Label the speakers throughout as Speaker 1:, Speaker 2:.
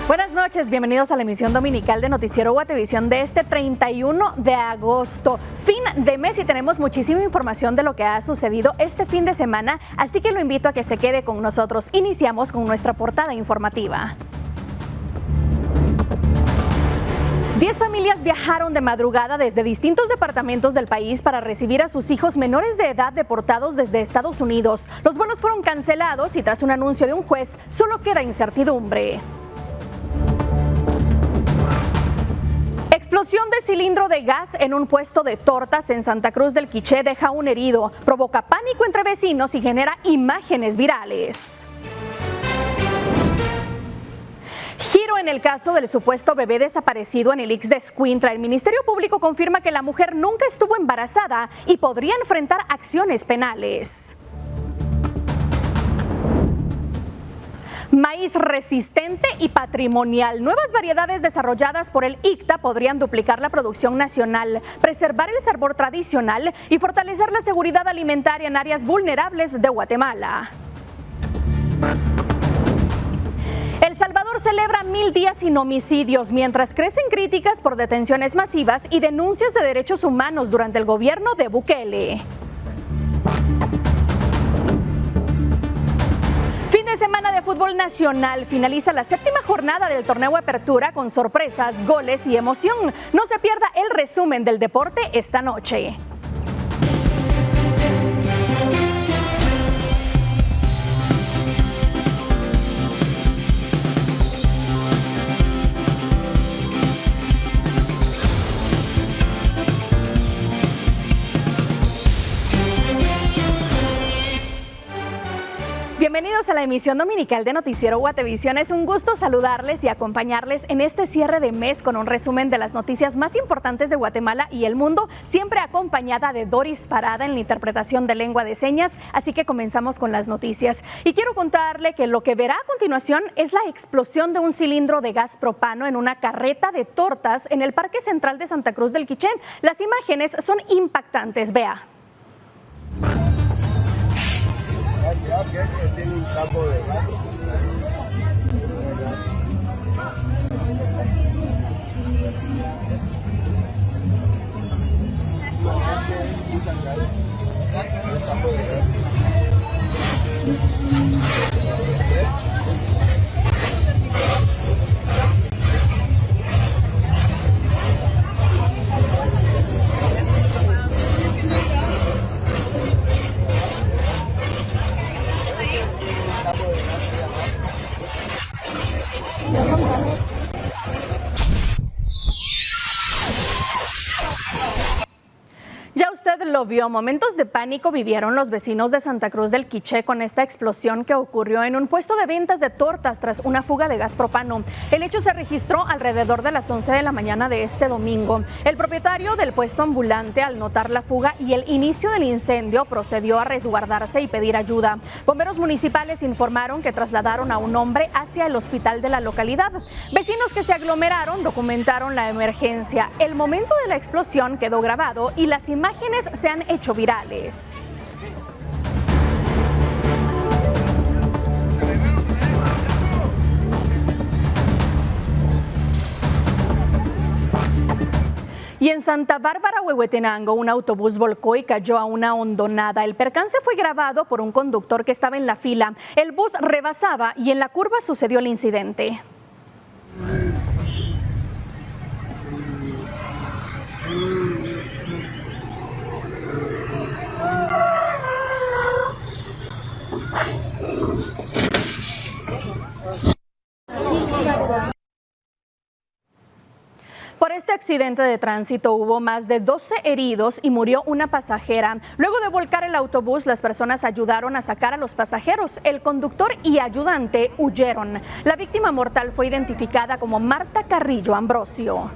Speaker 1: Buenas noches, bienvenidos a la emisión dominical de Noticiero Guatevisión de este 31 de agosto, fin de mes, y tenemos muchísima información de lo que ha sucedido este fin de semana, así que lo invito a que se quede con nosotros. Iniciamos con nuestra portada informativa. 10 familias viajaron de madrugada desde distintos departamentos del país para recibir a sus hijos menores de edad deportados desde Estados Unidos. Los vuelos fueron cancelados y tras un anuncio de un juez, solo queda incertidumbre. Explosión de cilindro de gas en un puesto de tortas en Santa Cruz del Quiché deja un herido, provoca pánico entre vecinos y genera imágenes virales. Giro en el caso del supuesto bebé desaparecido en el Ixtlán de Escuintla. El Ministerio Público confirma que la mujer nunca estuvo embarazada y podría enfrentar acciones penales. Maíz resistente y patrimonial. Nuevas variedades desarrolladas por el ICTA podrían duplicar la producción nacional, preservar el sabor tradicional y fortalecer la seguridad alimentaria en áreas vulnerables de Guatemala. El Salvador celebra 1000 días sin homicidios, mientras crecen críticas por detenciones masivas y denuncias de derechos humanos durante el gobierno de Bukele. Fin de semana de fútbol nacional. Finaliza la 7ª jornada del torneo Apertura con sorpresas, goles y emoción. No se pierda el resumen del deporte esta noche. Bienvenidos a la emisión dominical de Noticiero Guatevisión. Es un gusto saludarles y acompañarles en este cierre de mes con un resumen de las noticias más importantes de Guatemala y el mundo, siempre acompañada de Doris Parada en la interpretación de lengua de señas. Así que comenzamos con las noticias. Y quiero contarle que lo que verá a continuación es la explosión de un cilindro de gas propano en una carreta de tortas en el Parque Central de Santa Cruz del Quiché. Las imágenes son impactantes. Vea.
Speaker 2: Tiene un campo de gas.
Speaker 1: Ya usted lo vio, momentos de pánico vivieron los vecinos de Santa Cruz del Quiché con esta explosión que ocurrió en un puesto de ventas de tortas tras una fuga de gas propano. El hecho se registró alrededor de las 11 de la mañana de este domingo. El propietario del puesto ambulante, al notar la fuga y el inicio del incendio, procedió a resguardarse y pedir ayuda. Bomberos municipales informaron que trasladaron a un hombre hacia el hospital de la localidad. Vecinos que se aglomeraron documentaron la emergencia. El momento de la explosión quedó grabado y las imágenes se han hecho virales. Y en Santa Bárbara, Huehuetenango, un autobús volcó y cayó a una hondonada. El percance fue grabado por un conductor que estaba en la fila. El bus rebasaba y en la curva sucedió el incidente. Por este accidente de tránsito hubo más de 12 heridos y murió una pasajera. Luego de volcar el autobús, las personas ayudaron a sacar a los pasajeros. El conductor y ayudante huyeron. La víctima mortal fue identificada como Marta Carrillo Ambrosio.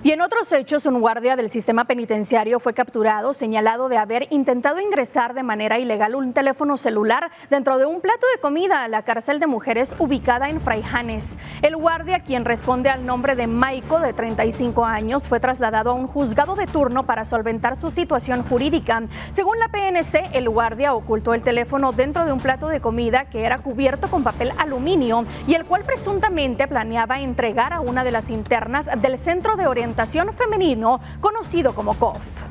Speaker 1: Y en otros hechos, un guardia del sistema penitenciario fue capturado, señalado de haber intentado ingresar de manera ilegal un teléfono celular dentro de un plato de comida a la cárcel de mujeres ubicada en Fraijanes. El guardia, quien responde al nombre de Maico, de 35 años, fue trasladado a un juzgado de turno para solventar su situación jurídica. Según la PNC, el guardia ocultó el teléfono dentro de un plato de comida que era cubierto con papel aluminio y el cual presuntamente planeaba entregar a una de las internas del Centro de Orientación Femenino, conocido como COF.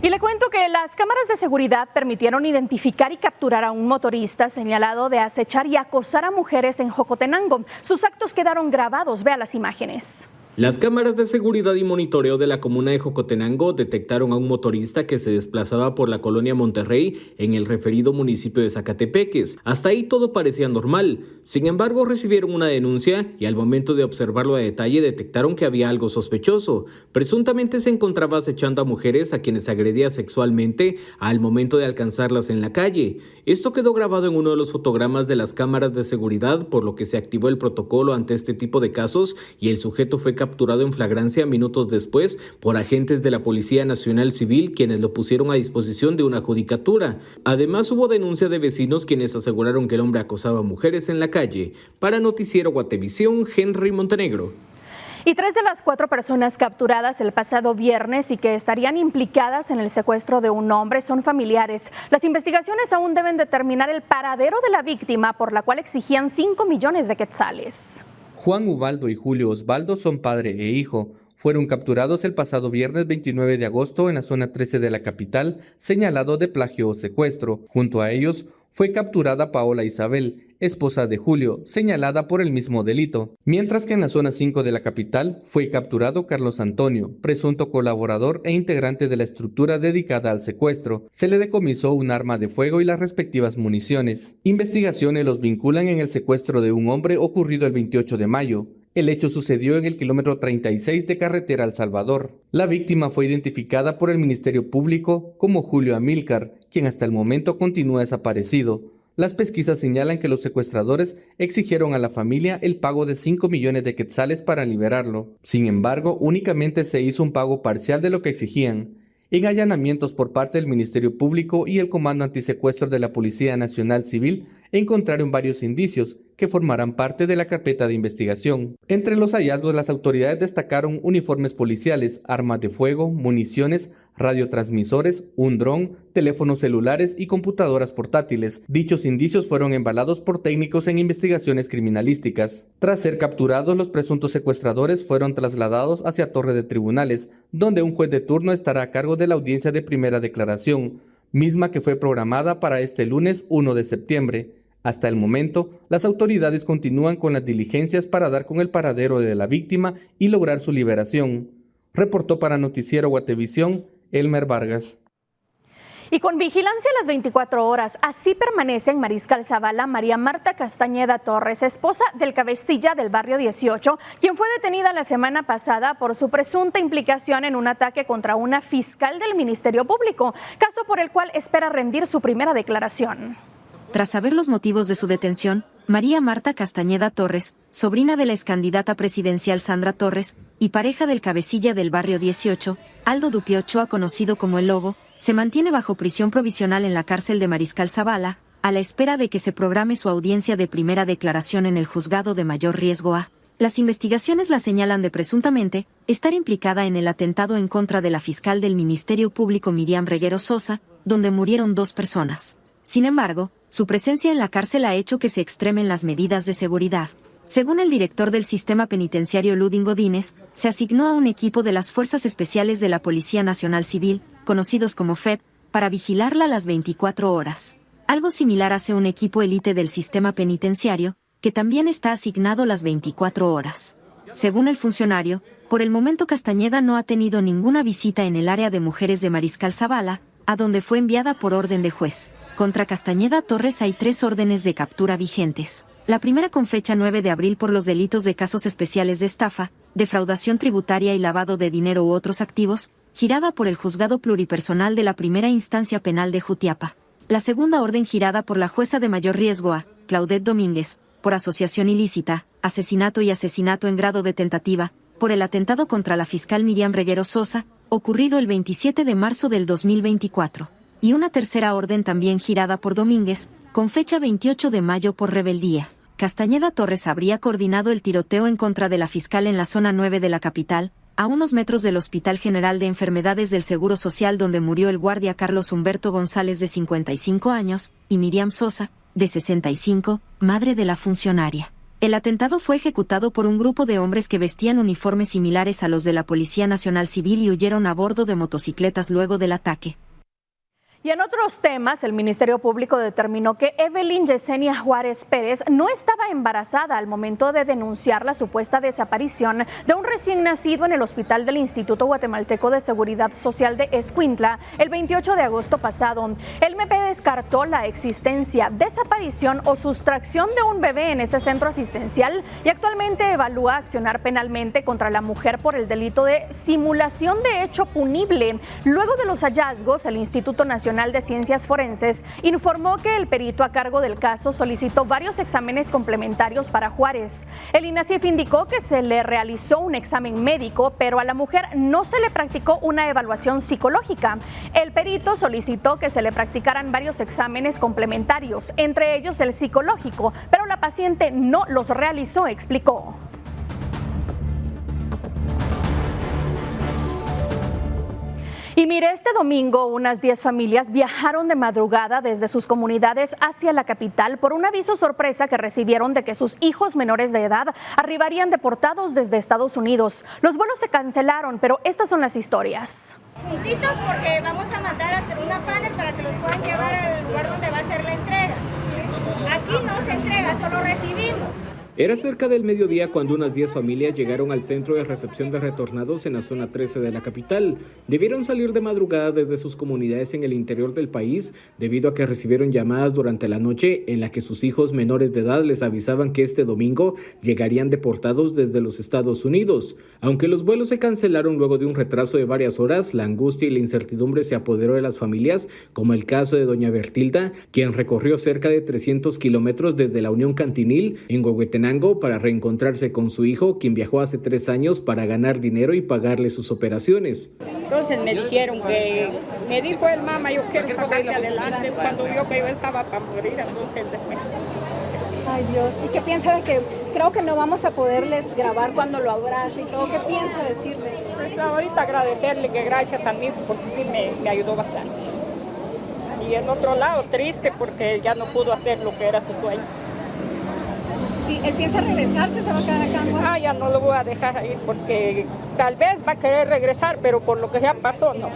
Speaker 1: Y le cuento que las cámaras de seguridad permitieron identificar y capturar a un motorista señalado de acechar y acosar a mujeres en Jocotenango. Sus actos quedaron grabados. Vea las imágenes.
Speaker 2: Las cámaras de seguridad y monitoreo de la comuna de Jocotenango detectaron a un motorista que se desplazaba por la colonia Monterrey en el referido municipio de Zacatepeques. Hasta ahí todo parecía normal. Sin embargo, recibieron una denuncia y al momento de observarlo a detalle detectaron que había algo sospechoso. Presuntamente se encontraba acechando a mujeres a quienes agredía sexualmente al momento de alcanzarlas en la calle. Esto quedó grabado en uno de los fotogramas de las cámaras de seguridad, por lo que se activó el protocolo ante este tipo de casos y el sujeto fue capturado en flagrancia minutos después por agentes de la Policía Nacional Civil, quienes lo pusieron a disposición de una judicatura. Además, hubo denuncia de vecinos quienes aseguraron que el hombre acosaba a mujeres en la calle. Para Noticiero Guatevisión, Henry Montenegro.
Speaker 1: Y 3 de las 4 personas capturadas el pasado viernes y que estarían implicadas en el secuestro de un hombre son familiares. Las investigaciones aún deben determinar el paradero de la víctima, por la cual exigían 5 millones de quetzales.
Speaker 3: Juan Ubaldo y Julio Osvaldo son padre e hijo. Fueron capturados el pasado viernes 29 de agosto en la zona 13 de la capital, señalado de plagio o secuestro. Junto a ellos fue capturada Paola Isabel, esposa de Julio, señalada por el mismo delito. Mientras que en la zona 5 de la capital fue capturado Carlos Antonio, presunto colaborador e integrante de la estructura dedicada al secuestro. Se le decomisó un arma de fuego y las respectivas municiones. Investigaciones los vinculan en el secuestro de un hombre ocurrido el 28 de mayo. El hecho sucedió en el kilómetro 36 de carretera El Salvador. La víctima fue identificada por el Ministerio Público como Julio Amílcar, quien hasta el momento continúa desaparecido. Las pesquisas señalan que los secuestradores exigieron a la familia el pago de 5 millones de quetzales para liberarlo. Sin embargo, únicamente se hizo un pago parcial de lo que exigían. En allanamientos por parte del Ministerio Público y el Comando Antisecuestro de la Policía Nacional Civil encontraron varios indicios que formarán parte de la carpeta de investigación. Entre los hallazgos, las autoridades destacaron uniformes policiales, armas de fuego, municiones, radiotransmisores, un dron, teléfonos celulares y computadoras portátiles. Dichos indicios fueron embalados por técnicos en investigaciones criminalísticas. Tras ser capturados, los presuntos secuestradores fueron trasladados hacia Torre de Tribunales, donde un juez de turno estará a cargo de la audiencia de primera declaración, misma que fue programada para este lunes 1 de septiembre. Hasta el momento, las autoridades continúan con las diligencias para dar con el paradero de la víctima y lograr su liberación. Reportó para Noticiero Guatevisión, Elmer Vargas.
Speaker 1: Y con vigilancia a las 24 horas, así permanece en Mariscal Zavala María Marta Castañeda Torres, esposa del cabecilla del barrio 18, quien fue detenida la semana pasada por su presunta implicación en un ataque contra una fiscal del Ministerio Público, caso por el cual espera rendir su primera declaración.
Speaker 4: Tras saber los motivos de su detención, María Marta Castañeda Torres, sobrina de la excandidata presidencial Sandra Torres y pareja del cabecilla del barrio 18, Aldo Dupié Ochoa, conocido como El Lobo, se mantiene bajo prisión provisional en la cárcel de Mariscal Zavala, a la espera de que se programe su audiencia de primera declaración en el juzgado de mayor riesgo A. Las investigaciones la señalan de presuntamente estar implicada en el atentado en contra de la fiscal del Ministerio Público Miriam Reguero Sosa, donde murieron 2 personas. Sin embargo, su presencia en la cárcel ha hecho que se extremen las medidas de seguridad. Según el director del sistema penitenciario Ludin Godínez, se asignó a un equipo de las Fuerzas Especiales de la Policía Nacional Civil, conocidos como FEP, para vigilarla las 24 horas. Algo similar hace un equipo élite del sistema penitenciario, que también está asignado las 24 horas. Según el funcionario, por el momento Castañeda no ha tenido ninguna visita en el área de mujeres de Mariscal Zavala, a donde fue enviada por orden de juez. Contra Castañeda Torres hay 3 órdenes de captura vigentes. La primera con fecha 9 de abril por los delitos de casos especiales de estafa, defraudación tributaria y lavado de dinero u otros activos, girada por el Juzgado Pluripersonal de la Primera Instancia Penal de Jutiapa. La segunda orden girada por la jueza de mayor riesgo A, Claudette Domínguez, por asociación ilícita, asesinato y asesinato en grado de tentativa, por el atentado contra la fiscal Miriam Reguero Sosa, ocurrido el 27 de marzo del 2024, y una tercera orden también girada por Domínguez, con fecha 28 de mayo por rebeldía. Castañeda Torres habría coordinado el tiroteo en contra de la fiscal en la zona 9 de la capital, a unos metros del Hospital General de Enfermedades del Seguro Social donde murió el guardia Carlos Humberto González de 55 años, y Miriam Sosa, de 65, madre de la funcionaria. El atentado fue ejecutado por un grupo de hombres que vestían uniformes similares a los de la Policía Nacional Civil y huyeron a bordo de motocicletas luego del ataque.
Speaker 1: Y en otros temas, el Ministerio Público determinó que Evelyn Yesenia Juárez Pérez no estaba embarazada al momento de denunciar la supuesta desaparición de un recién nacido en el hospital del Instituto Guatemalteco de Seguridad Social de Escuintla el 28 de agosto pasado. El MP descartó la existencia, desaparición o sustracción de un bebé en ese centro asistencial y actualmente evalúa accionar penalmente contra la mujer por el delito de simulación de hecho punible. Luego de los hallazgos, el Instituto Nacional de Ciencias Forenses informó que el perito a cargo del caso solicitó varios exámenes complementarios para Juárez. El INACIF indicó que se le realizó un examen médico, pero a la mujer no se le practicó una evaluación psicológica. El perito solicitó que se le practicaran varios exámenes complementarios, entre ellos el psicológico, pero la paciente no los realizó, explicó. Y mire, este domingo unas 10 familias viajaron de madrugada desde sus comunidades hacia la capital por un aviso sorpresa que recibieron de que sus hijos menores de edad arribarían deportados desde Estados Unidos. Los vuelos se cancelaron, pero estas son las historias.
Speaker 5: Juntitos porque vamos a mandar a una panel para que los puedan llevar al lugar donde va a ser la entrega. Aquí no se entrega, solo recibimos.
Speaker 2: Era cerca del mediodía cuando unas 10 familias llegaron al centro de recepción de retornados en la zona 13 de la capital. Debieron salir de madrugada desde sus comunidades en el interior del país debido a que recibieron llamadas durante la noche en la que sus hijos menores de edad les avisaban que este domingo llegarían deportados desde los Estados Unidos. Aunque los vuelos se cancelaron luego de un retraso de varias horas, la angustia y la incertidumbre se apoderó de las familias, como el caso de doña Bertilda, quien recorrió cerca de 300 kilómetros desde la Unión Cantinil en Huehuetenango para reencontrarse con su hijo, quien viajó hace 3 años para ganar dinero y pagarle sus operaciones.
Speaker 6: Entonces me dijo el mamá, yo quiero sacarte adelante, cuando vio que yo estaba para morir, entonces se fue.
Speaker 7: Ay Dios, ¿y qué piensa de que creo que no vamos a poderles grabar cuando lo abrace y todo? ¿Qué piensa decirle?
Speaker 6: Pues ahorita agradecerle que gracias a mí, porque sí me ayudó bastante. Y en otro lado, triste porque ya no pudo hacer lo que era su sueño.
Speaker 7: Sí, ¿él piensa regresarse o se va a quedar acá?
Speaker 6: Ya no lo voy a dejar ahí porque tal vez va a querer regresar, pero por lo que ya pasó, no.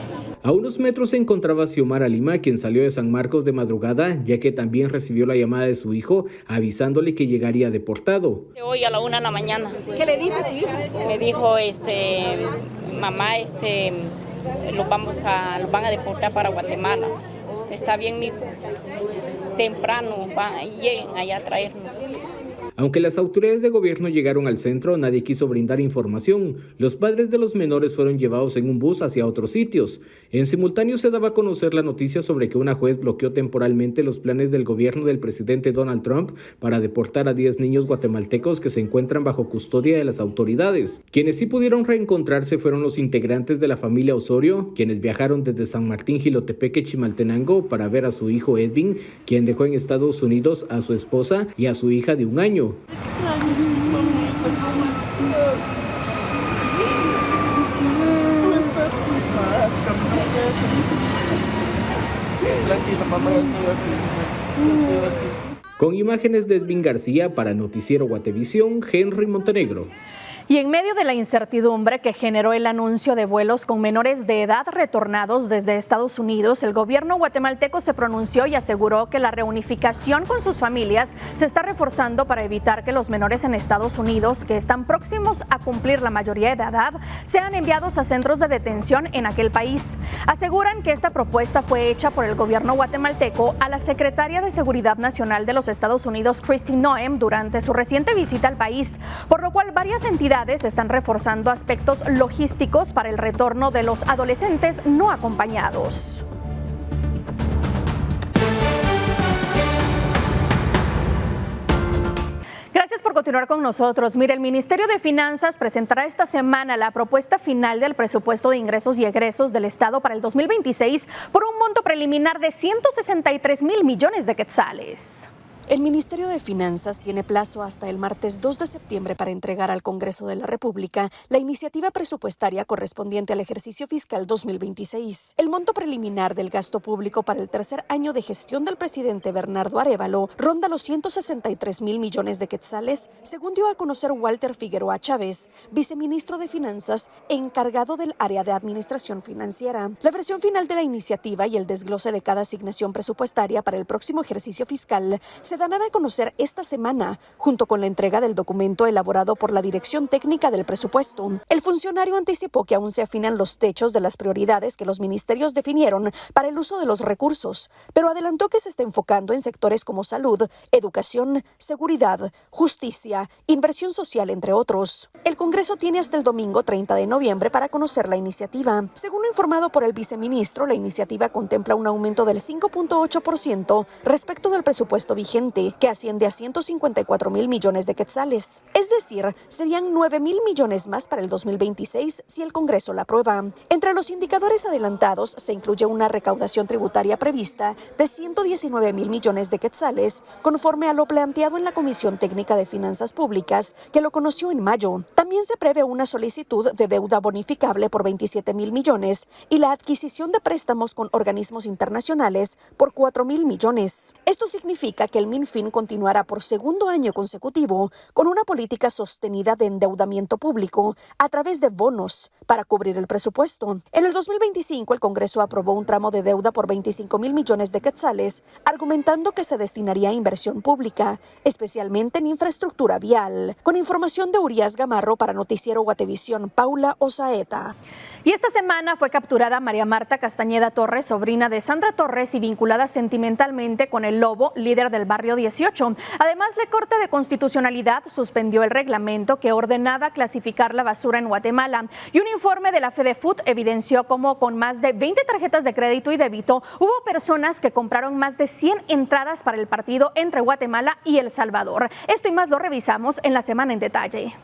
Speaker 2: A unos metros se encontraba Xiomara Lima, quien salió de San Marcos de madrugada, ya que también recibió la llamada de su hijo avisándole que llegaría deportado.
Speaker 8: Hoy a la 1 de la mañana.
Speaker 7: ¿Qué le dijo su hijo?
Speaker 8: Me dijo, mamá, los van a deportar para Guatemala. Está bien, mijo. Temprano lleguen allá a traernos.
Speaker 2: Aunque las autoridades de gobierno llegaron al centro, nadie quiso brindar información. Los padres de los menores fueron llevados en un bus hacia otros sitios. En simultáneo se daba a conocer la noticia sobre que una juez bloqueó temporalmente los planes del gobierno del presidente Donald Trump para deportar a 10 niños guatemaltecos que se encuentran bajo custodia de las autoridades. Quienes sí pudieron reencontrarse fueron los integrantes de la familia Osorio, quienes viajaron desde San Martín, Jilotepeque, Chimaltenango para ver a su hijo Edwin, quien dejó en Estados Unidos a su esposa y a su hija de 1 año.
Speaker 9: Tranquila, mamá, ya estoy aquí.
Speaker 2: Con imágenes de Edwin García para Noticiero Guatevisión, Henry Montenegro.
Speaker 1: Y en medio de la incertidumbre que generó el anuncio de vuelos con menores de edad retornados desde Estados Unidos, el gobierno guatemalteco se pronunció y aseguró que la reunificación con sus familias se está reforzando para evitar que los menores en Estados Unidos, que están próximos a cumplir la mayoría de edad, sean enviados a centros de detención en aquel país. Aseguran que esta propuesta fue hecha por el gobierno guatemalteco a la secretaria de Seguridad Nacional de los Estados Unidos, Kristi Noem, durante su reciente visita al país, por lo cual varias entidades están reforzando aspectos logísticos para el retorno de los adolescentes no acompañados. continuar con nosotros. Mire, el Ministerio de Finanzas presentará esta semana la propuesta final del presupuesto de ingresos y egresos del Estado para el 2026 por un monto preliminar de 163,000 millones de quetzales.
Speaker 10: El Ministerio de Finanzas tiene plazo hasta el martes 2 de septiembre para entregar al Congreso de la República la iniciativa presupuestaria correspondiente al ejercicio fiscal 2026. El monto preliminar del gasto público para el tercer año de gestión del presidente Bernardo Arévalo ronda los 163,000 millones de quetzales, según dio a conocer Walter Figueroa Chávez, viceministro de Finanzas e encargado del área de Administración Financiera. La versión final de la iniciativa y el desglose de cada asignación presupuestaria para el próximo ejercicio fiscal se darán a conocer esta semana, junto con la entrega del documento elaborado por la Dirección Técnica del Presupuesto. El funcionario anticipó que aún se afinan los techos de las prioridades que los ministerios definieron para el uso de los recursos, pero adelantó que se está enfocando en sectores como salud, educación, seguridad, justicia, inversión social, entre otros. El Congreso tiene hasta el domingo 30 de noviembre para conocer la iniciativa. Según lo informado por el viceministro, la iniciativa contempla un aumento del 5.8% respecto del presupuesto vigente, que asciende a 154,000 millones de quetzales. Es decir, serían 9,000 millones más para el 2026 si el Congreso la aprueba. Entre los indicadores adelantados se incluye una recaudación tributaria prevista de 119,000 millones de quetzales, conforme a lo planteado en la Comisión Técnica de Finanzas Públicas, que lo conoció en mayo. También se prevé una solicitud de deuda bonificable por 27,000 millones y la adquisición de préstamos con organismos internacionales por 4,000 millones. Esto significa que el MinFin continuará por segundo año consecutivo con una política sostenida de endeudamiento público a través de bonos para cubrir el presupuesto. En el 2025, el Congreso aprobó un tramo de deuda por 25,000 millones de quetzales, argumentando que se destinaría a inversión pública, especialmente en infraestructura vial. Con información de Urias Gamarro para Noticiero Guatevisión, Paula Osaeta.
Speaker 1: Y esta semana fue capturada María Marta Castañeda Torres, sobrina de Sandra Torres y vinculada sentimentalmente con el Lobo, líder del barrio 18. Además, la Corte de Constitucionalidad suspendió el reglamento que ordenaba clasificar la basura en Guatemala. Y un informe de la FEDEFUT evidenció cómo con más de 20 tarjetas de crédito y débito hubo personas que compraron más de 100 entradas para el partido entre Guatemala y El Salvador. Esto y más lo revisamos en la semana en detalle.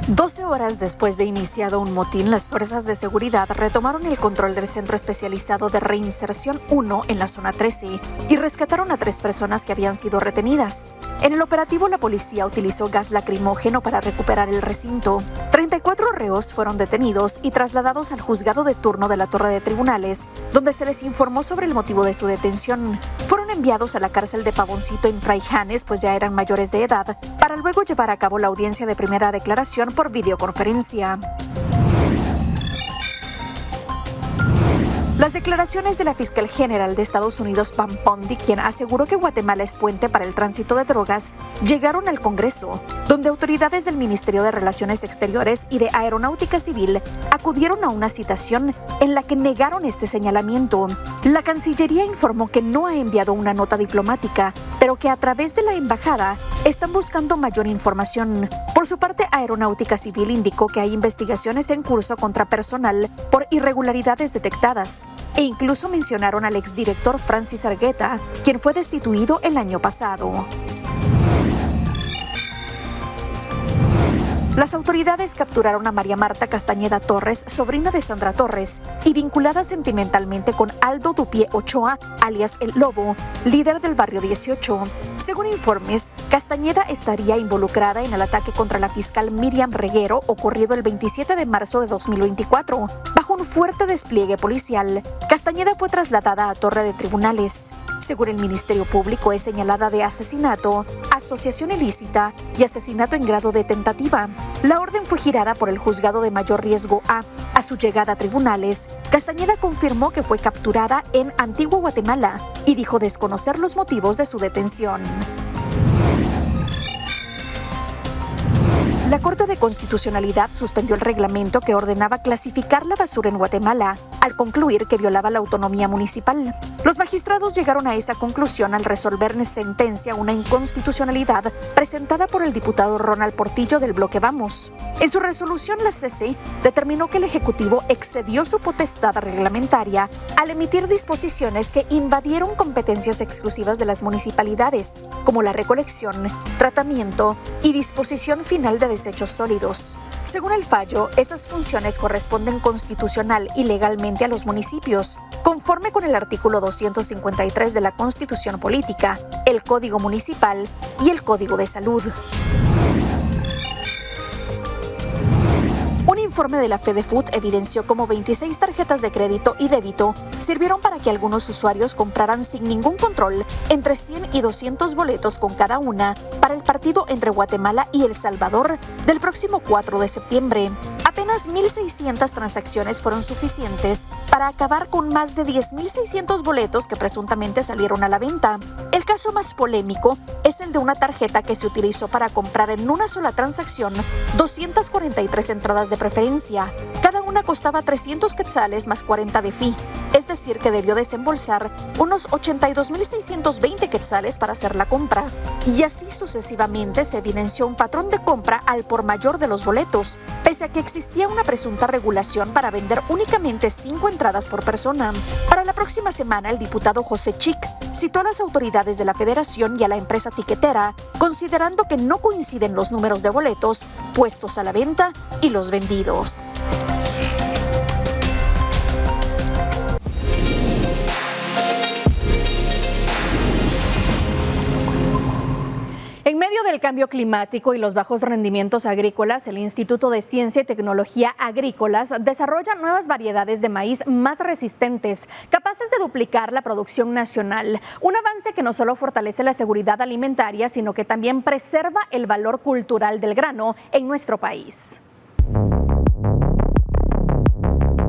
Speaker 10: 12 horas después de iniciado un motín, las fuerzas de seguridad retomaron el control del Centro Especializado de Reinserción 1 en la zona 13 y rescataron a 3 personas que habían sido retenidas. En el operativo, la policía utilizó gas lacrimógeno para recuperar el recinto. 34 reos fueron detenidos y trasladados al juzgado de turno de la Torre de Tribunales, donde se les informó sobre el motivo de su detención. Fueron enviados a la cárcel de Pavoncito en Fray Janes, pues ya eran mayores de edad, para luego llevar a cabo la audiencia de primera declaración por videoconferencia. Las declaraciones de la fiscal general de Estados Unidos, Pam Bondi, quien aseguró que Guatemala es puente para el tránsito de drogas, llegaron al Congreso, donde autoridades del Ministerio de Relaciones Exteriores y de Aeronáutica Civil acudieron a una citación en la que negaron este señalamiento. La Cancillería informó que no ha enviado una nota diplomática, pero que a través de la embajada están buscando mayor información. Por su parte, Aeronáutica Civil indicó que hay investigaciones en curso contra personal por irregularidades detectadas, e incluso mencionaron al exdirector Francis Argueta, quien fue destituido el año pasado. Las autoridades capturaron a María Marta Castañeda Torres, sobrina de Sandra Torres, y vinculada sentimentalmente con Aldo Dupié Ochoa, alias El Lobo, líder del barrio 18. Según informes, Castañeda estaría involucrada en el ataque contra la fiscal Miriam Reguero, ocurrido el 27 de marzo de 2024. Bajo un fuerte despliegue policial, Castañeda fue trasladada a Torre de Tribunales. Según el Ministerio Público, es señalada de asesinato, asociación ilícita y asesinato en grado de tentativa. La orden fue girada por el Juzgado de Mayor Riesgo A. A su llegada a tribunales, Castañeda confirmó que fue capturada en Antigua Guatemala y dijo desconocer los motivos de su detención. La Corte de Constitucionalidad suspendió el reglamento que ordenaba clasificar la basura en Guatemala, al concluir que violaba la autonomía municipal. Los magistrados llegaron a esa conclusión al resolver en sentencia una inconstitucionalidad presentada por el diputado Ronald Portillo del bloque Vamos. En su resolución, la CC determinó que el Ejecutivo excedió su potestad reglamentaria al emitir disposiciones que invadieron competencias exclusivas de las municipalidades, como la recolección, tratamiento y disposición final de desechos sólidos. Según el fallo, esas funciones corresponden constitucional y legalmente a los municipios, conforme con el artículo 253 de la Constitución Política, el Código Municipal y el Código de Salud. Un informe de la FEDEFUT evidenció cómo 26 tarjetas de crédito y débito sirvieron para que algunos usuarios compraran sin ningún control entre 100 y 200 boletos con cada una para el partido entre Guatemala y El Salvador del próximo 4 de septiembre. Apenas 1.600 transacciones fueron suficientes para acabar con más de 10.600 boletos que presuntamente salieron a la venta. El caso más polémico es el de una tarjeta que se utilizó para comprar en una sola transacción 243 entradas de preferencia. Cada una costaba 300 quetzales más 40 de fee, es decir que debió desembolsar unos 82.620 quetzales para hacer la compra. Y así sucesivamente se evidenció un patrón de compra al por mayor de los boletos, pese a que existía una presunta regulación para vender únicamente 5 entradas por persona. Para la próxima semana, el diputado José Chic citó a las autoridades de la Federación y a la empresa tiquetera, considerando que no coinciden los números de boletos puestos a la venta y los vendidos.
Speaker 1: En medio del cambio climático y los bajos rendimientos agrícolas, el Instituto de Ciencia y Tecnología Agrícolas desarrolla nuevas variedades de maíz más resistentes, capaces de duplicar la producción nacional. Un avance que no solo fortalece la seguridad alimentaria, sino que también preserva el valor cultural del grano en nuestro país.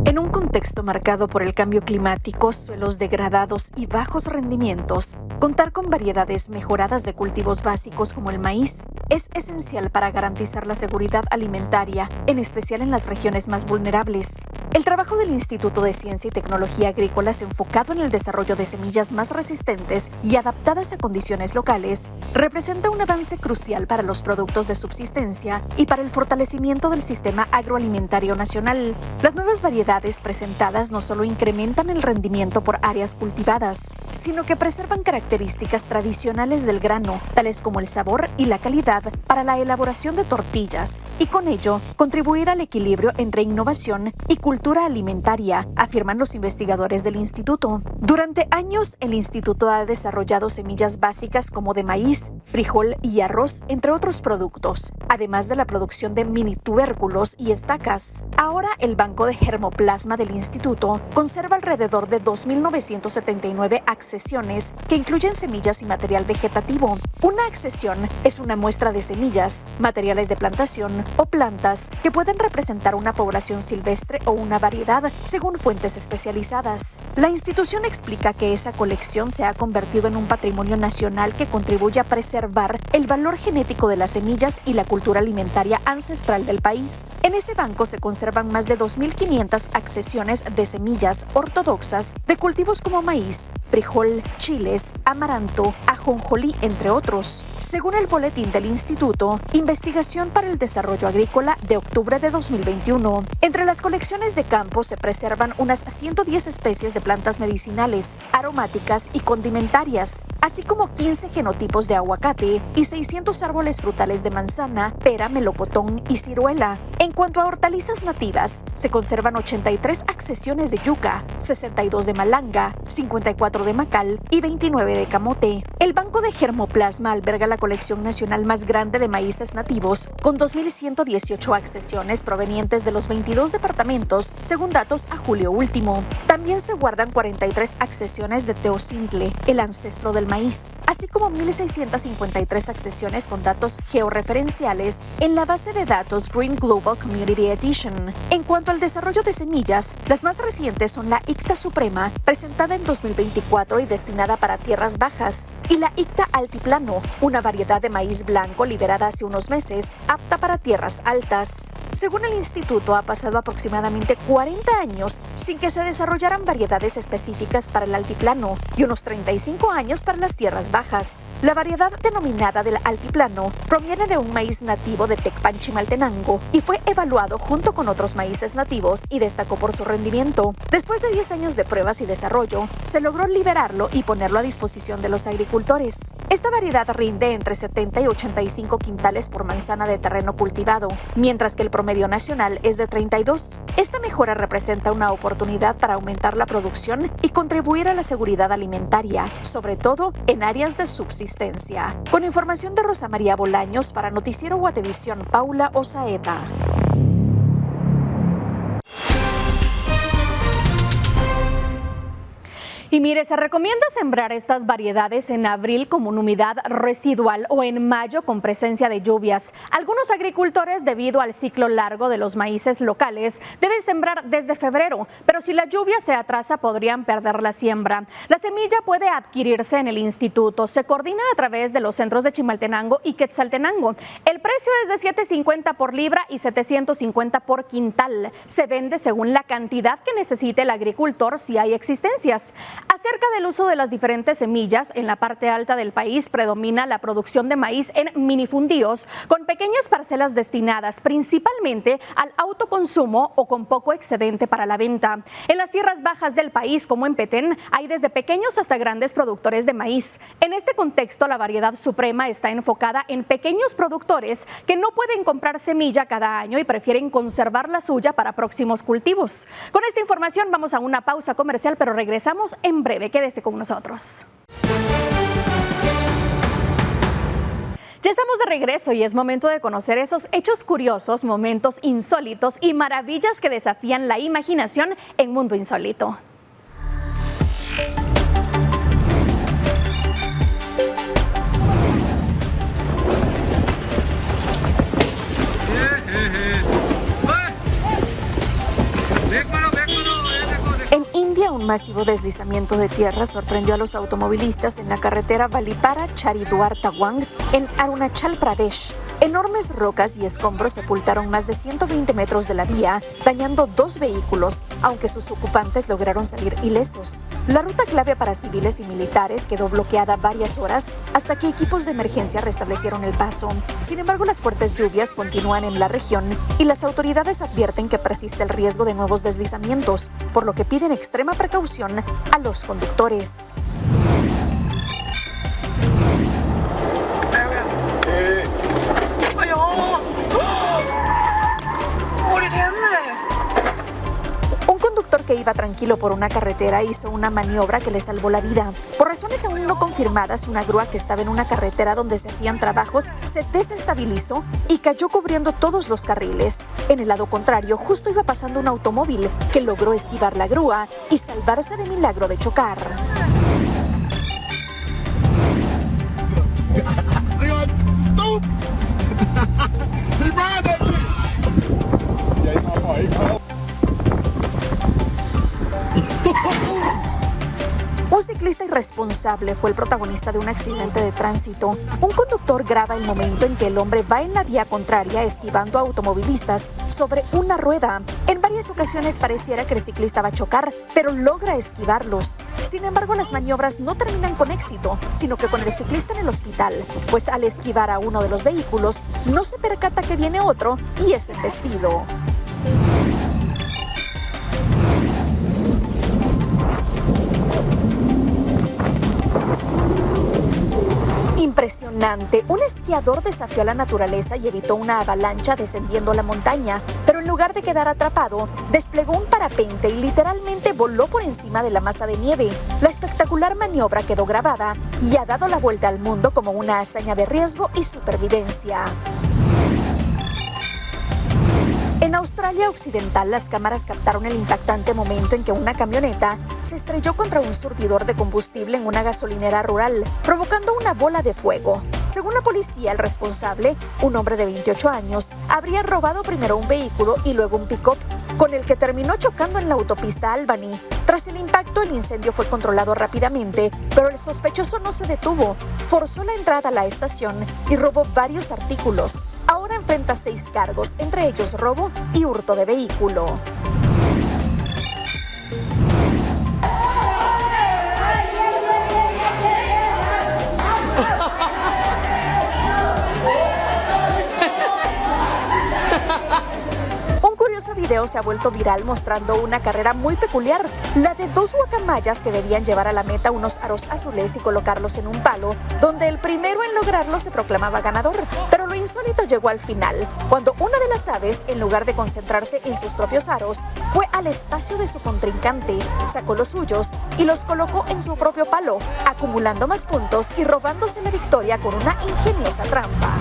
Speaker 10: En un contexto marcado por el cambio climático, suelos degradados y bajos rendimientos, contar con variedades mejoradas de cultivos básicos como el maíz es esencial para garantizar la seguridad alimentaria, en especial en las regiones más vulnerables. El trabajo del Instituto de Ciencia y Tecnología Agrícolas, enfocado en el desarrollo de semillas más resistentes y adaptadas a condiciones locales, representa un avance crucial para los productos de subsistencia y para el fortalecimiento del sistema agroalimentario nacional. Las nuevas variedades presentadas no solo incrementan el rendimiento por áreas cultivadas, sino que preservan características tradicionales del grano, tales como el sabor y la calidad para la elaboración de tortillas, y con ello contribuir al equilibrio entre innovación y cultura alimentaria, afirman los investigadores del instituto. Durante años, el instituto ha desarrollado semillas básicas como de maíz, frijol y arroz, entre otros productos, además de la producción de mini tubérculos y estacas. Ahora, el banco de germoplasma del instituto conserva alrededor de 2.979 accesiones que incluyen semillas y material vegetativo. Una accesión es una muestra de semillas, materiales de plantación o plantas que pueden representar una población silvestre o una variedad, según fuentes especializadas. La institución explica que esa colección se ha convertido en un patrimonio nacional que contribuye a preservar el valor genético de las semillas y la cultura alimentaria ancestral del país. En ese banco se conservan más de 2.500 accesiones de semillas ortodoxas de cultivos como maíz, frijol, chiles, amaranto, ajonjolí, entre otros. Según el boletín del Instituto Investigación para el Desarrollo Agrícola de octubre de 2021, entre las colecciones de campo se preservan unas 110 especies de plantas medicinales, aromáticas y condimentarias, así como 15 genotipos de aguacate y 600 árboles frutales de manzana, pera, melocotón y ciruela. En cuanto a hortalizas nativas, se conservan 83 accesiones de yuca, 62 de malanga, 54 de macal y 29 de camote. El Banco de Germoplasma alberga la colección nacional más grande de maíces nativos, con 2.118 accesiones provenientes de los 22 departamentos, según datos a julio último. También se guardan 43 accesiones de teocintle, el ancestro del maíz, así como 1,653 accesiones con datos georreferenciales en la base de datos Green Global Community Edition. En cuanto al desarrollo de semillas, las más recientes son la Icta Suprema, presentada en 2024 y destinada para tierras bajas, y la Icta Altiplano, una variedad de maíz blanco liberada hace unos meses, apta para tierras altas. Según el instituto, ha pasado aproximadamente 40 años sin que se desarrollaran variedades específicas para el altiplano y unos 35 años para las tierras bajas. La variedad denominada del altiplano proviene de un maíz nativo de Tecpan, Chimaltenango, y fue evaluado junto con otros maíces nativos y destacó por su rendimiento. Después de 10 años de pruebas y desarrollo, se logró liberarlo y ponerlo a disposición de los agricultores. Esta variedad rinde entre 70 y 85 quintales por manzana de terreno cultivado, mientras que el promedio nacional es de 32. Esta mejora representa una oportunidad para aumentar la producción y contribuir a la seguridad alimentaria, sobre todo en áreas de subsistencia. Con información de Rosa María Bolaños para Noticiero Guatevisión, Paula Osaeta.
Speaker 1: Y mire, se recomienda sembrar estas variedades en abril como una humedad residual o en mayo con presencia de lluvias. Algunos agricultores, debido al ciclo largo de los maíces locales, deben sembrar desde febrero, pero si la lluvia se atrasa podrían perder la siembra. La semilla puede adquirirse en el instituto. Se coordina a través de los centros de Chimaltenango y Quetzaltenango. El precio es de $7.50 por libra y $750 por quintal. Se vende según la cantidad que necesite el agricultor si hay existencias. Acerca del uso de las diferentes semillas, en la parte alta del país predomina la producción de maíz en minifundíos con pequeñas parcelas destinadas principalmente al autoconsumo o con poco excedente para la venta. En las tierras bajas del país, como en Petén, hay desde pequeños hasta grandes productores de maíz. En este contexto, la variedad suprema está enfocada en pequeños productores que no pueden comprar semilla cada año y prefieren conservar la suya para próximos cultivos. Con esta información vamos a una pausa comercial, pero regresamos en breve. Quédese con nosotros. Ya estamos de regreso y es momento de conocer esos hechos curiosos, momentos insólitos y maravillas que desafían la imaginación en Mundo Insólito.
Speaker 10: Un masivo deslizamiento de tierra sorprendió a los automovilistas en la carretera Valipara-Charidwar-Tawang en Arunachal Pradesh. Enormes rocas y escombros sepultaron más de 120 metros de la vía, dañando 2 vehículos, aunque sus ocupantes lograron salir ilesos. La ruta clave para civiles y militares quedó bloqueada varias horas hasta que equipos de emergencia restablecieron el paso. Sin embargo, las fuertes lluvias continúan en la región y las autoridades advierten que persiste el riesgo de nuevos deslizamientos, por lo que piden extrema precaución a los conductores. Un conductor que iba tranquilo por una carretera hizo una maniobra que le salvó la vida. Por razones aún no confirmadas, una grúa que estaba en una carretera donde se hacían trabajos se desestabilizó y cayó cubriendo todos los carriles. En el lado contrario, justo iba pasando un automóvil que logró esquivar la grúa y salvarse de milagro de chocar. Un ciclista irresponsable fue el protagonista de un accidente de tránsito. Un conductor graba el momento en que el hombre va en la vía contraria esquivando a automovilistas sobre una rueda. En varias ocasiones pareciera que el ciclista va a chocar, pero logra esquivarlos. Sin embargo, las maniobras no terminan con éxito, sino que con el ciclista en el hospital, pues al esquivar a uno de los vehículos, no se percata que viene otro y es embestido. Impresionante. Un esquiador desafió a la naturaleza y evitó una avalancha descendiendo la montaña, pero en lugar de quedar atrapado, desplegó un parapente y literalmente voló por encima de la masa de nieve. La espectacular maniobra quedó grabada y ha dado la vuelta al mundo como una hazaña de riesgo y supervivencia. En Australia Occidental, las cámaras captaron el impactante momento en que una camioneta se estrelló contra un surtidor de combustible en una gasolinera rural, provocando una bola de fuego. Según la policía, el responsable, un hombre de 28 años, habría robado primero un vehículo y luego un pick-up, con el que terminó chocando en la autopista Albany. Tras el impacto, el incendio fue controlado rápidamente, pero el sospechoso no se detuvo, forzó la entrada a la estación y robó varios artículos. Ahora enfrenta 6 cargos, entre ellos robo y hurto de vehículo. Ese video se ha vuelto viral mostrando una carrera muy peculiar, la de 2 guacamayas que debían llevar a la meta unos aros azules y colocarlos en un palo, donde el primero en lograrlo se proclamaba ganador. Pero lo insólito llegó al final, cuando una de las aves, en lugar de concentrarse en sus propios aros, fue al espacio de su contrincante, sacó los suyos y los colocó en su propio palo, acumulando más puntos y robándose la victoria con una ingeniosa trampa.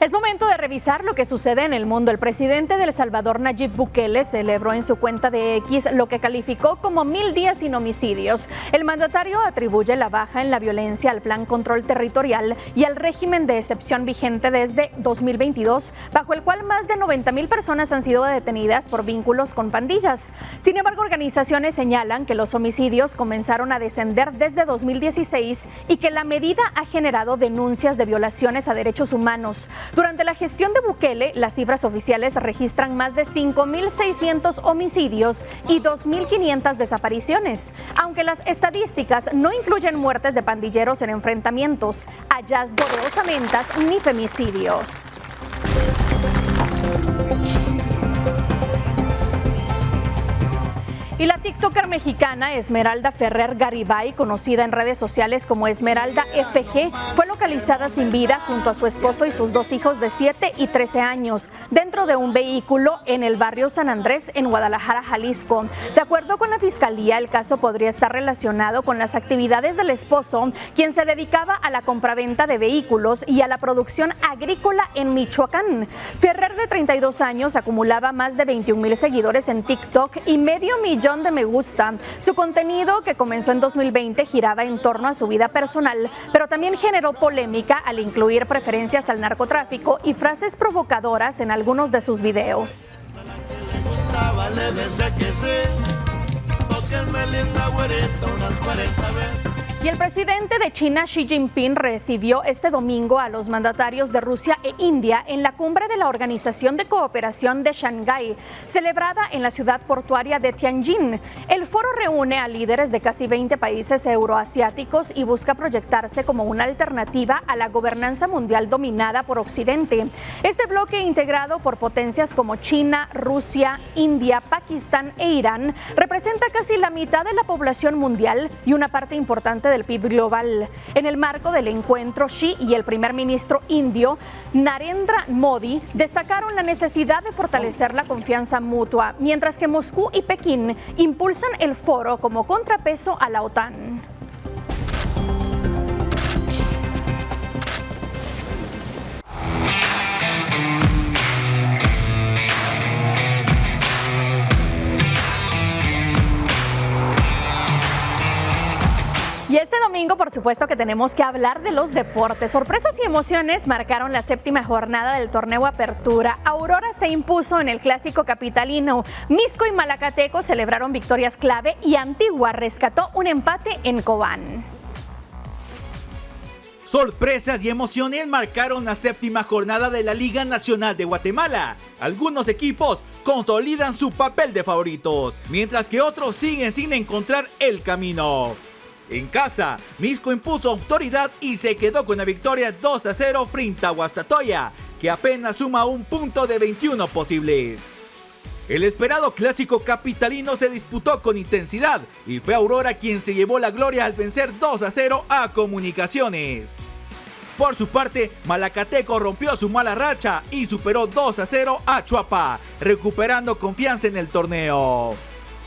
Speaker 1: Es momento de revisar lo que sucede en el mundo. El presidente de El Salvador, Nayib Bukele, celebró en su cuenta de X lo que calificó como 1000 días sin homicidios. El mandatario atribuye la baja en la violencia al Plan Control Territorial y al régimen de excepción vigente desde 2022, bajo el cual más de 90,000 personas han sido detenidas por vínculos con pandillas. Sin embargo, organizaciones señalan que los homicidios comenzaron a descender desde 2016 y que la medida ha generado denuncias de violaciones a derechos humanos. Durante la gestión de Bukele, las cifras oficiales registran más de 5,600 homicidios y 2,500 desapariciones, aunque las estadísticas no incluyen muertes de pandilleros en enfrentamientos, hallazgo de osamentas ni femicidios. Y la tiktoker mexicana Esmeralda Ferrer Garibay, conocida en redes sociales como Esmeralda FG, fue localizada sin vida junto a su esposo y sus 2 hijos de 7 y 13 años dentro de un vehículo en el barrio San Andrés en Guadalajara, Jalisco. De acuerdo con la fiscalía, el caso podría estar relacionado con las actividades del esposo, quien se dedicaba a la compraventa de vehículos y a la producción agrícola en Michoacán. Ferrer, de 32 años, acumulaba más de 21,000 seguidores en TikTok y medio millón de me gusta. Su contenido, que comenzó en 2020, giraba en torno a su vida personal, pero también generó polémica al incluir preferencias al narcotráfico y frases provocadoras en algunos de sus videos. Y el presidente de China, Xi Jinping, recibió este domingo a los mandatarios de Rusia e India en la cumbre de la Organización de Cooperación de Shanghái, celebrada en la ciudad portuaria de Tianjin. El foro reúne a líderes de casi 20 países euroasiáticos y busca proyectarse como una alternativa a la gobernanza mundial dominada por Occidente. Este bloque, integrado por potencias como China, Rusia, India, Pakistán e Irán, representa casi la mitad de la población mundial y una parte importante del PIB global. En el marco del encuentro, Xi y el primer ministro indio, Narendra Modi, destacaron la necesidad de fortalecer la confianza mutua, mientras que Moscú y Pekín impulsan el foro como contrapeso a la OTAN. Y este domingo, por supuesto que tenemos que hablar de los deportes. Sorpresas y emociones marcaron la 7ª jornada del torneo Apertura. Aurora se impuso en el clásico capitalino. Mixco y Malacateco celebraron victorias clave y Antigua rescató un empate en Cobán.
Speaker 11: Sorpresas y emociones marcaron la 7ª jornada de la Liga Nacional de Guatemala. Algunos equipos consolidan su papel de favoritos, mientras que otros siguen sin encontrar el camino. En casa, Mixco impuso autoridad y se quedó con la victoria 2-0 frente a Guastatoya, que apenas suma un punto de 21 posibles. El esperado clásico capitalino se disputó con intensidad y fue Aurora quien se llevó la gloria al vencer 2-0 a Comunicaciones. Por su parte, Malacateco rompió su mala racha y superó 2-0 a Chuapa, recuperando confianza en el torneo.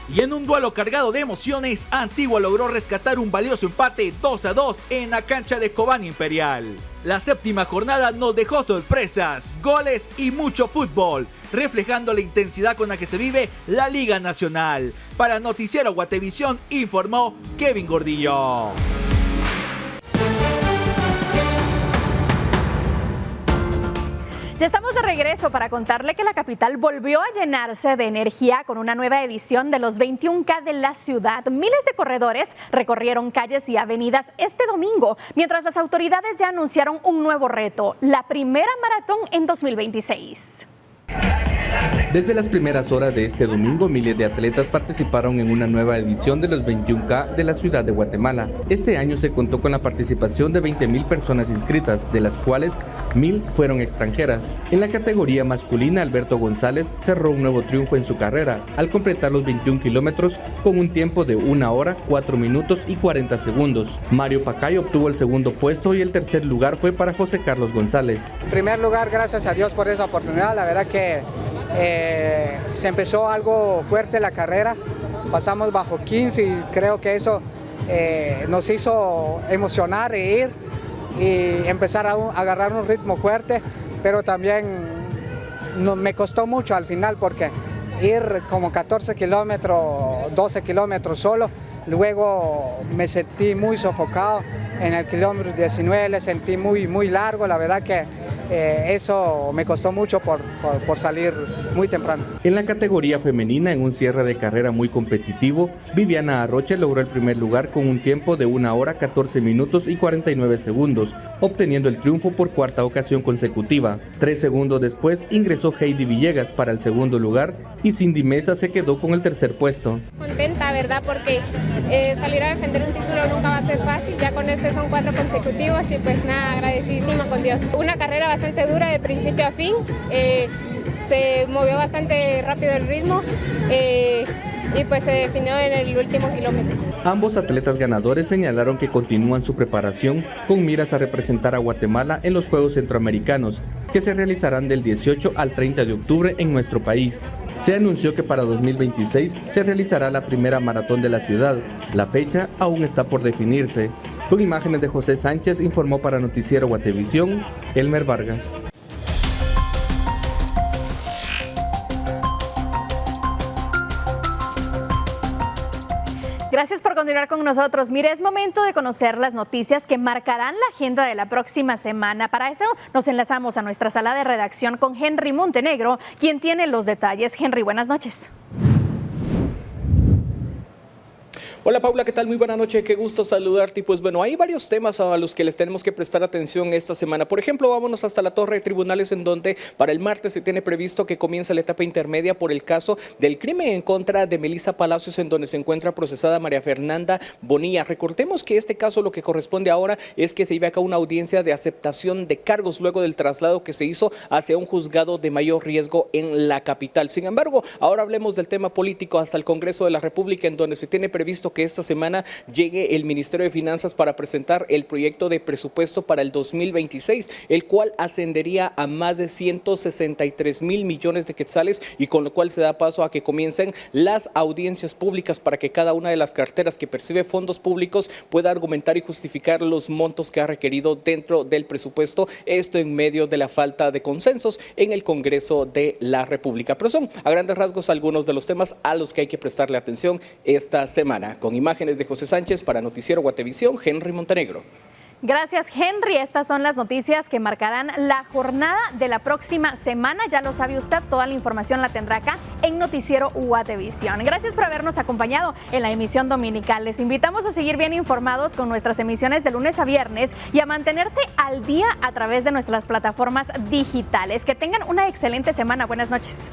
Speaker 11: Y en un duelo cargado de emociones, Antigua logró rescatar un valioso empate 2-2 en la cancha de Cobán Imperial. La séptima jornada nos dejó sorpresas, goles y mucho fútbol, reflejando la intensidad con la que se vive la Liga Nacional. Para Noticiero Guatevisión informó Kevin Gordillo.
Speaker 1: Ya estamos de regreso para contarle que la capital volvió a llenarse de energía con una nueva edición de los 21K de la ciudad. Miles de corredores recorrieron calles y avenidas este domingo, mientras las autoridades ya anunciaron un nuevo reto, la primera maratón en 2026.
Speaker 3: Desde las primeras horas de este domingo, miles de atletas participaron en una nueva edición de los 21K de la ciudad de Guatemala. Este año se contó con la participación de 20,000 personas inscritas, de las cuales 1,000 fueron extranjeras. En la categoría masculina, Alberto González cerró un nuevo triunfo en su carrera, al completar los 21 kilómetros con un tiempo de 1 hora, 4 minutos y 40 segundos. Mario Pacay obtuvo el segundo puesto y el tercer lugar fue para José Carlos González.
Speaker 12: En primer lugar, gracias a Dios por esa oportunidad. La verdad que se empezó algo fuerte la carrera, pasamos bajo 15 y creo que eso nos hizo emocionar e ir y empezar a agarrar un ritmo fuerte, pero también me costó mucho al final porque ir como 14 kilómetros, 12 kilómetros solo, luego me sentí muy sofocado, en el kilómetro 19 le sentí muy largo, la verdad que eso me costó mucho por salir muy temprano.
Speaker 3: En la categoría femenina, en un cierre de carrera muy competitivo, Viviana Arroche logró el primer lugar con un tiempo de 1 hora, 14 minutos y 49 segundos, obteniendo el triunfo por cuarta ocasión consecutiva. 3 segundos después ingresó Heidi Villegas para el segundo lugar y Cindy Mesa se quedó con el tercer puesto.
Speaker 13: Contenta, ¿verdad? Porque salir a defender un título nunca va a ser fácil, ya con este son 4 consecutivos y pues nada, agradecidísima con Dios. Una carrera bastante dura de principio a fin, se movió bastante rápido el ritmo y pues se definió en el último kilómetro.
Speaker 3: Ambos atletas ganadores señalaron que continúan su preparación con miras a representar a Guatemala en los Juegos Centroamericanos, que se realizarán del 18 al 30 de octubre en nuestro país. Se anunció que para 2026 se realizará la primera maratón de la ciudad. La fecha aún está por definirse. Con imágenes de José Sánchez, informó para Noticiero Guatevisión, Elmer Vargas.
Speaker 1: Gracias por continuar con nosotros. Mire, es momento de conocer las noticias que marcarán la agenda de la próxima semana. Para eso nos enlazamos a nuestra sala de redacción con Henry Montenegro, quien tiene los detalles. Henry, buenas noches.
Speaker 14: Hola Paula, ¿qué tal? Muy buena noche, qué gusto saludarte. Y pues bueno, hay varios temas a los que les tenemos que prestar atención esta semana. Por ejemplo, vámonos hasta la Torre de Tribunales, en donde para el martes se tiene previsto que comience la etapa intermedia por el caso del crimen en contra de Melissa Palacios, en donde se encuentra procesada María Fernanda Bonilla. Recordemos que este caso lo que corresponde ahora es que se lleve a cabo una audiencia de aceptación de cargos luego del traslado que se hizo hacia un juzgado de mayor riesgo en la capital. Sin embargo, ahora hablemos del tema político hasta el Congreso de la República, en donde se tiene previsto que esta semana llegue el Ministerio de Finanzas para presentar el proyecto de presupuesto para el 2026, el cual ascendería a más de 163,000 millones de quetzales, y con lo cual se da paso a que comiencen las audiencias públicas para que cada una de las carteras que percibe fondos públicos pueda argumentar y justificar los montos que ha requerido dentro del presupuesto, esto en medio de la falta de consensos en el Congreso de la República. Pero son a grandes rasgos algunos de los temas a los que hay que prestarle atención esta semana. Con imágenes de José Sánchez para Noticiero Guatevisión, Henry Montenegro.
Speaker 1: Gracias, Henry. Estas son las noticias que marcarán la jornada de la próxima semana. Ya lo sabe usted, toda la información la tendrá acá en Noticiero Guatevisión. Gracias por habernos acompañado en la emisión dominical. Les invitamos a seguir bien informados con nuestras emisiones de lunes a viernes y a mantenerse al día a través de nuestras plataformas digitales. Que tengan una excelente semana. Buenas noches.